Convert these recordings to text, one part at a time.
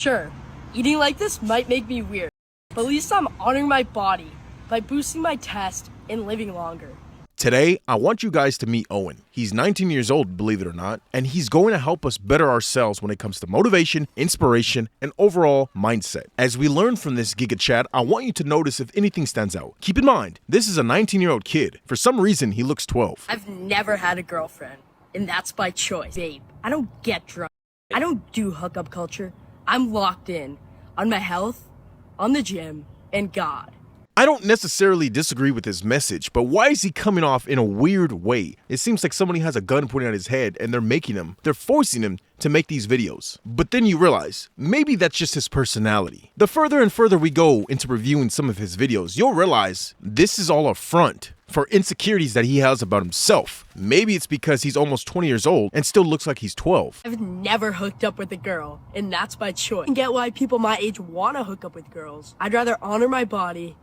Sure, eating like this might make me weird, but at least I'm honoring my body by boosting my test and living longer. Today, I want you guys to meet Owen. He's 19 years old, believe it or not, and he's going to help us better ourselves when it comes to motivation, inspiration, and overall mindset. As we learn from this Giga Chat, I want you to notice if anything stands out. Keep in mind, this is a 19-year-old kid. For some reason, he looks 12. I've never had a girlfriend, and that's by choice. Babe, I don't get drunk. I don't do hookup culture. I'm locked in on my health, on the gym, and God. I don't necessarily disagree with his message, but why is he coming off in a weird way? It seems like somebody has a gun pointing at his head and they're forcing him to make these videos. But then you realize, maybe that's just his personality. The further and further we go into reviewing some of his videos, you'll realize this is all a front for insecurities that he has about himself. Maybe it's because he's almost 20 years old and still looks like he's 12. I've never hooked up with a girl, and that's by choice. I can get why people my age want to hook up with girls. I'd rather honor my body,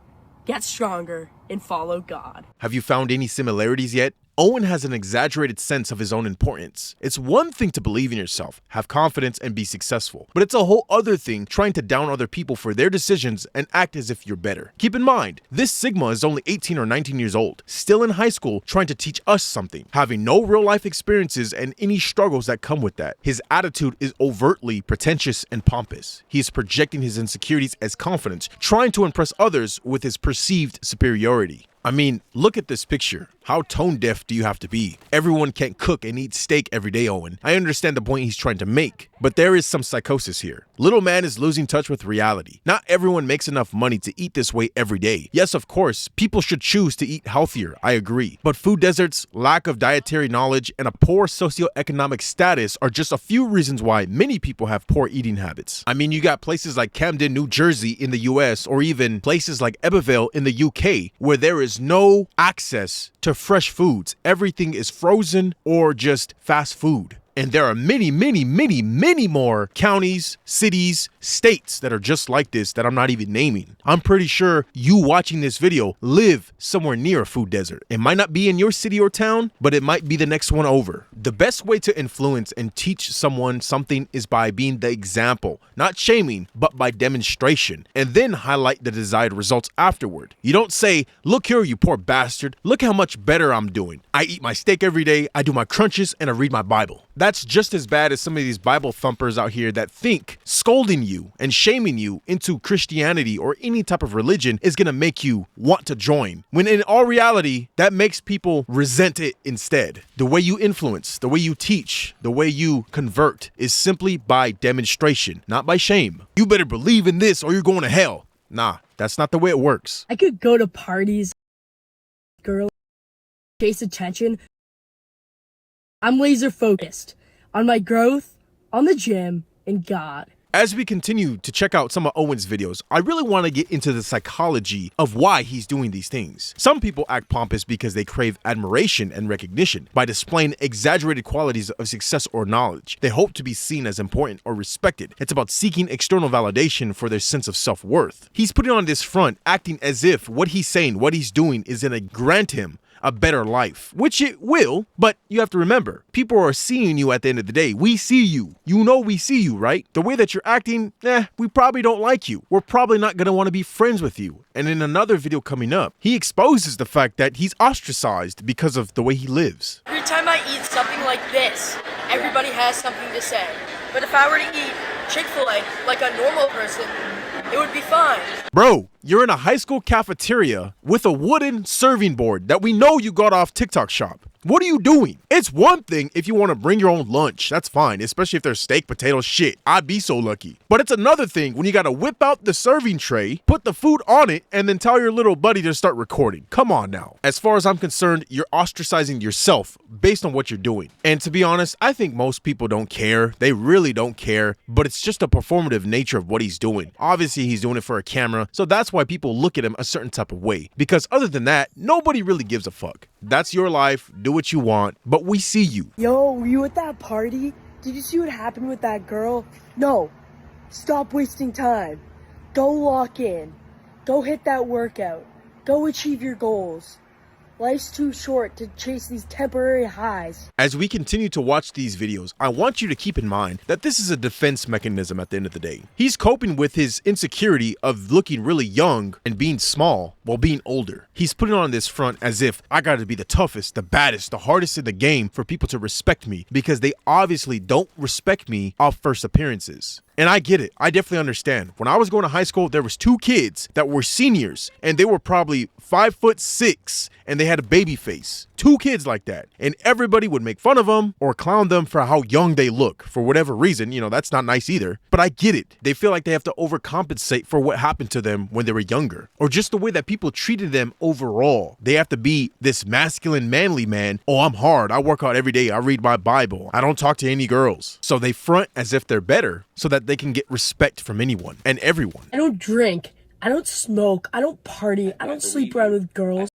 get stronger, and follow God. Have you found any similarities yet? Owen has an exaggerated sense of his own importance. It's one thing to believe in yourself, have confidence, and be successful, but it's a whole other thing trying to down other people for their decisions and act as if you're better. Keep in mind, this Sigma is only 18 or 19 years old, still in high school, trying to teach us something, having no real life experiences and any struggles that come with that. His attitude is overtly pretentious and pompous. He is projecting his insecurities as confidence, trying to impress others with his perceived superiority. I mean, look at this picture. How tone deaf do you have to be? Everyone can't cook and eat steak every day, Owen. I understand the point he's trying to make, but there is some psychosis here. Little man is losing touch with reality. Not everyone makes enough money to eat this way every day. Yes, of course, people should choose to eat healthier, I agree. But food deserts, lack of dietary knowledge, and a poor socioeconomic status are just a few reasons why many people have poor eating habits. I mean, you got places like Camden, New Jersey in the US, or even places like Ebbsville in the UK, where there is no access to fresh foods. Everything is frozen or just fast food. And there are many, many, many, many more counties, cities, states that are just like this that I'm not even naming. I'm pretty sure you watching this video live somewhere near a food desert. It might not be in your city or town, but it might be the next one over. The best way to influence and teach someone something is by being the example, not shaming, but by demonstration, and then highlight the desired results afterward. You don't say, look here, you poor bastard. Look how much better I'm doing. I eat my steak every day, I do my crunches, and I read my Bible. That's just as bad as some of these Bible thumpers out here that think scolding you and shaming you into Christianity or any type of religion is going to make you want to join. When in all reality, that makes people resent it instead. The way you influence, the way you teach, the way you convert is simply by demonstration, not by shame. You better believe in this or you're going to hell. Nah, that's not the way it works. I could go to parties, girls, chase attention. I'm laser focused on my growth, on the gym, and God. As we continue to check out some of Owen's videos, I really want to get into the psychology of why he's doing these things. Some people act pompous because they crave admiration and recognition by displaying exaggerated qualities of success or knowledge. They hope to be seen as important or respected. It's about seeking external validation for their sense of self-worth. He's putting on this front, acting as if what he's saying, what he's doing is going to grant him a better life, which it will, but you have to remember, people are seeing you at the end of the day. We see you. You know we see you, right? The way that you're acting, we probably don't like you. We're probably not going to want to be friends with you. And in another video coming up, he exposes the fact that he's ostracized because of the way he lives. Every time I eat something like this, everybody has something to say. But if I were to eat Chick-fil-A like a normal person, it would be fine. Bro, you're in a high school cafeteria with a wooden serving board that we know you got off TikTok Shop. What are you doing? It's one thing if you want to bring your own lunch. That's fine, especially if there's steak, potato, shit. I'd be so lucky. But it's another thing when you got to whip out the serving tray, put the food on it, and then tell your little buddy to start recording. Come on now. As far as I'm concerned, you're ostracizing yourself based on what you're doing. And to be honest, I think most people don't care. They really don't care, but it's just a performative nature of what he's doing. Obviously, he's doing it for a camera, so that's why people look at him a certain type of way. Because other than that, nobody really gives a fuck. That's your life. Do what you want, but we see you. Yo, were you at that party? Did you see what happened with that girl? No. Stop wasting time. Go lock in. Go hit that workout. Go achieve your goals. Life's too short to chase these temporary highs. As we continue to watch these videos, I want you to keep in mind that this is a defense mechanism at the end of the day. He's coping with his insecurity of looking really young and being small while being older. He's putting on this front as if I gotta be the toughest, the baddest, the hardest in the game for people to respect me, because they obviously don't respect me off first appearances. And I get it. I definitely understand. When I was going to high school, there was 2 kids that were seniors and they were probably 5'6" and they had a baby face. 2 kids like that. And everybody would make fun of them or clown them for how young they look for whatever reason. You know, that's not nice either. But I get it. They feel like they have to overcompensate for what happened to them when they were younger, or just the way that people treated them overall. They have to be this masculine, manly man. Oh, I'm hard. I work out every day. I read my Bible. I don't talk to any girls. So they front as if they're better so that they can get respect from anyone and everyone. I don't drink. I don't smoke. I don't party. I don't sleep around with girls.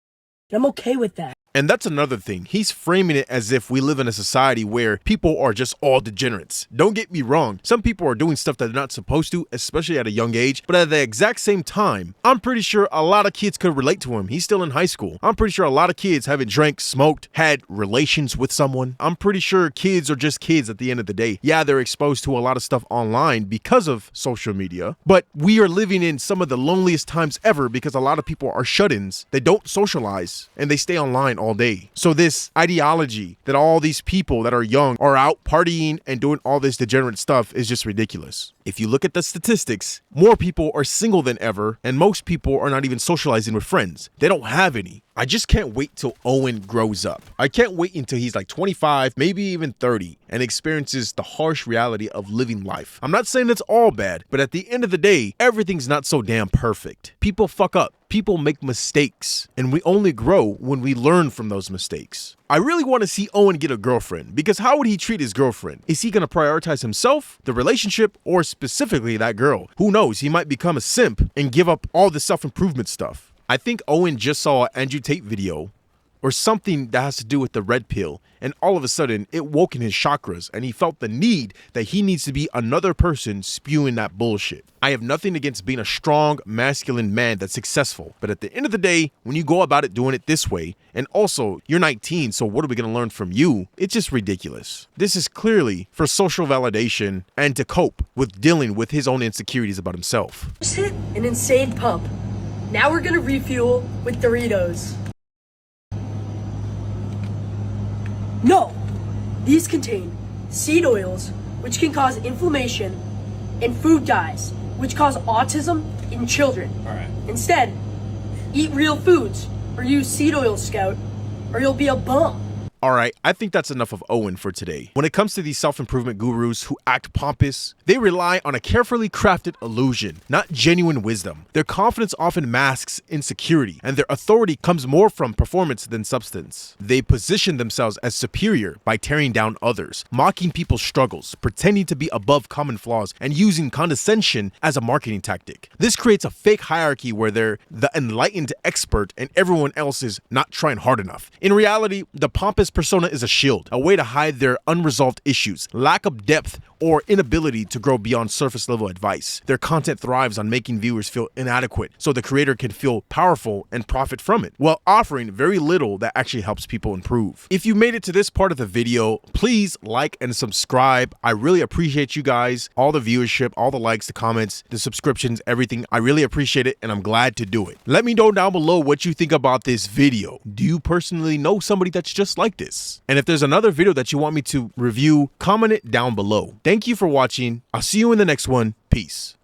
And I'm okay with that. And that's another thing. He's framing it as if we live in a society where people are just all degenerates. Don't get me wrong. Some people are doing stuff that they're not supposed to, especially at a young age. But at the exact same time, I'm pretty sure a lot of kids could relate to him. He's still in high school. I'm pretty sure a lot of kids haven't drank, smoked, had relations with someone. I'm pretty sure kids are just kids at the end of the day. Yeah, they're exposed to a lot of stuff online because of social media. But we are living in some of the loneliest times ever because a lot of people are shut-ins. They don't socialize and they stay online all day. So this ideology that all these people that are young are out partying and doing all this degenerate stuff is just ridiculous. If you look at the statistics, more people are single than ever, and most people are not even socializing with friends. They don't have any. I just can't wait till Owen grows up. I can't wait until he's like 25, maybe even 30, and experiences the harsh reality of living life. I'm not saying it's all bad, but at the end of the day, everything's not so damn perfect. People fuck up. People make mistakes, and we only grow when we learn from those mistakes. I really want to see Owen get a girlfriend, because how would he treat his girlfriend? Is he going to prioritize himself, the relationship, or specifically that girl? Who knows? He might become a simp and give up all the self-improvement stuff. I think Owen just saw an Andrew Tate video or something that has to do with the red pill, and all of a sudden it woke in his chakras and he felt the need that he needs to be another person spewing that bullshit. I have nothing against being a strong, masculine man that's successful, but at the end of the day, when you go about it doing it this way, and also you're 19, so what are we going to learn from you? It's just ridiculous. This is clearly for social validation and to cope with dealing with his own insecurities about himself. Just hit an insane pump. Now we're gonna refuel with Doritos. No! These contain seed oils, which can cause inflammation, and food dyes, which cause autism in children. Alright. Instead, eat real foods, or use seed oil, Scout, or you'll be a bum. Alright, I think that's enough of Owen for today. When it comes to these self-improvement gurus who act pompous, they rely on a carefully crafted illusion, not genuine wisdom. Their confidence often masks insecurity, and their authority comes more from performance than substance. They position themselves as superior by tearing down others, mocking people's struggles, pretending to be above common flaws, and using condescension as a marketing tactic. This creates a fake hierarchy where they're the enlightened expert and everyone else is not trying hard enough. In reality, the pompous persona is a shield, a way to hide their unresolved issues, lack of depth, or inability to grow beyond surface level advice. Their content thrives on making viewers feel inadequate, so the creator can feel powerful and profit from it, while offering very little that actually helps people improve. If you made it to this part of the video, please like and subscribe. I really appreciate you guys, all the viewership, all the likes, the comments, the subscriptions, everything. I really appreciate it, and I'm glad to do it. Let me know down below what you think about this video. Do you personally know somebody that's just like this? And if there's another video that you want me to review, comment it down below. Thank you for watching. I'll see you in the next one. Peace.